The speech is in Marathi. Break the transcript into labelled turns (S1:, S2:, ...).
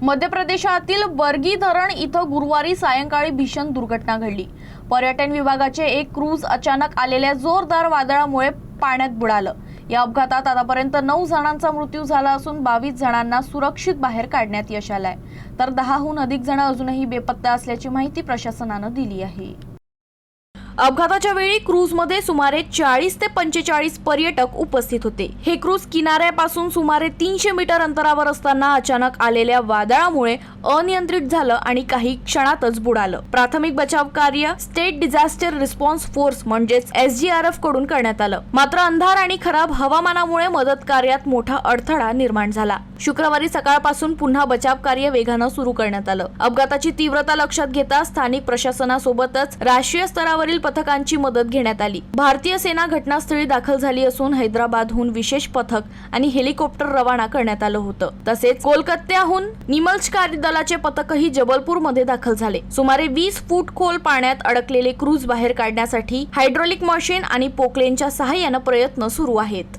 S1: मध्य प्रदेशातील बर्गी धरण इथं गुरुवारी सायंकाळी भीषण दुर्घटना घडली। पर्यटन विभागाचे एक क्रूज अचानक आलेल्या जोरदार वादळामुळे पाण्यात बुडालं। या अपघातात आतापर्यंत 9 जणांचा मृत्यू झाला असून 22 जणांना सुरक्षित बाहेर काढण्यात यश आलंय, तर 10हून अधिक जण अजूनही बेपत्ता असल्याची माहिती प्रशासनानं दिली आहे। अपघाताच्या वेळी क्रूजमध्ये सुमारे 40 ते 45 पर्यटक उपस्थित होते। हे क्रूज किनाऱ्यापासून सुमारे 300 मीटर अंतरावर असताना अचानक आलेल्या वादळामुळे अनियंत्रित झालं आणि काही क्षणातच बुडालं। प्राथमिक बचाव कार्य स्टेट डिझास्टर रिस्पॉन्स फोर्स म्हणजेच SDRF कडून करण्यात आलं, मात्र अंधार आणि खराब हवामानामुळे मदत कार्यात मोठा अडथळा निर्माण झाला। शुक्रवारी सकाळपासून पुन्हा बचाव कार्य वेगानं सुरू करण्यात आलं। अपघाताची तीव्रता लक्षात घेता स्थानिक प्रशासनासोबतच राष्ट्रीय स्तरावरील पथकांची मदत घेण्यात आली। भारतीय सेना घटनास्थळी दाखल झाली असून हैदराबादहून विशेष पथक आणि हेलिकॉप्टर रवाना करण्यात आलं होतं। तसेच कोलकात्याहून निमलष्करी दलाचे पथकही जबलपूरमध्ये दाखल झाले। सुमारे 20 फूट खोल पाण्यात अडकलेले क्रूज बाहेर काढण्यासाठी हायड्रोलिक मशीन आणि पोकलेनच्या सहाय्याने प्रयत्न सुरू आहेत।